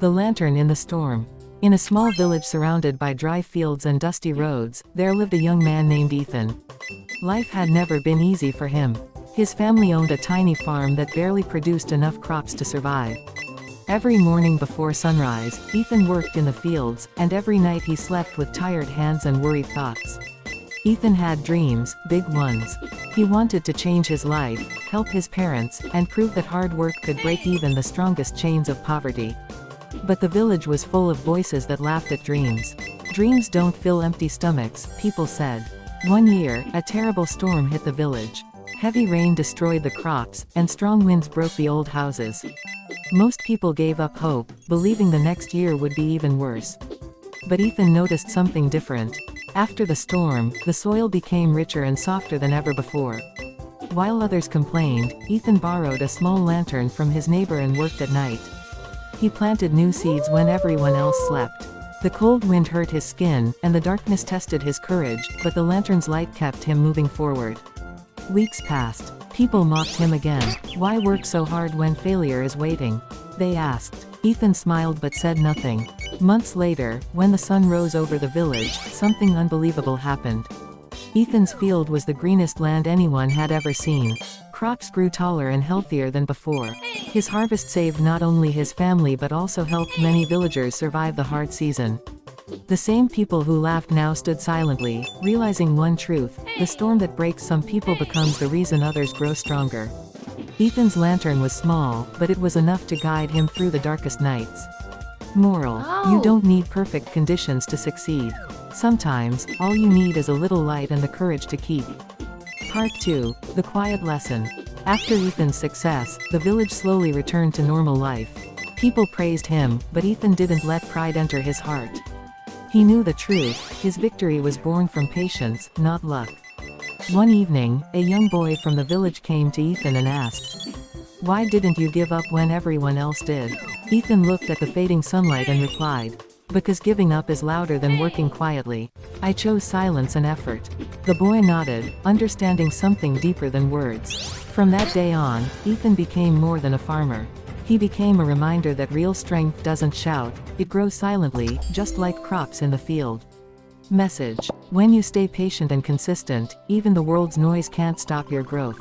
The lantern in the storm. In a small village surrounded by dry fields and dusty roads, there lived a young man named Ethan. Life had never been easy for him. His family owned a tiny farm that barely produced enough crops to survive. Every morning before sunrise, Ethan worked in the fields, and every night he slept with tired hands and worried thoughts. Ethan had dreams, big ones. He wanted to change his life, help his parents, and prove that hard work could break even the strongest chains of poverty. But the village was full of voices that laughed at dreams. Dreams don't fill empty stomachs, people said. One year, a terrible storm hit the village. Heavy rain destroyed the crops, and strong winds broke the old houses. Most people gave up hope, believing the next year would be even worse. But Ethan noticed something different. After the storm, the soil became richer and softer than ever before. While others complained, Ethan borrowed a small lantern from his neighbor and worked at night. He planted new seeds when everyone else slept. The cold wind hurt his skin, and the darkness tested his courage, but the lantern's light kept him moving forward. Weeks passed. People mocked him again. Why work so hard when failure is waiting? They asked. Ethan smiled but said nothing. Months later, when the sun rose over the village, something unbelievable happened. Ethan's field was the greenest land anyone had ever seen. Crops grew taller and healthier than before. His harvest saved not only his family but also helped many villagers survive the hard season. The same people who laughed now stood silently, realizing one truth: the storm that breaks some people becomes the reason others grow stronger. Ethan's lantern was small, but it was enough to guide him through the darkest nights. Moral: you don't need perfect conditions to succeed. Sometimes, all you need is a little light and the courage to keep. Part 2. The Quiet Lesson. After Ethan's success, the village slowly returned to normal life. People praised him, but Ethan didn't let pride enter his heart. He knew the truth: his victory was born from patience, not luck. One evening, a young boy from the village came to Ethan and asked, "Why didn't you give up when everyone else did?" Ethan looked at the fading sunlight and replied, "Because giving up is louder than working quietly. I chose silence and effort." The boy nodded, understanding something deeper than words. From that day on, Ethan became more than a farmer. He became a reminder that real strength doesn't shout, it grows silently, just like crops in the field. Message: when you stay patient and consistent, even the world's noise can't stop your growth.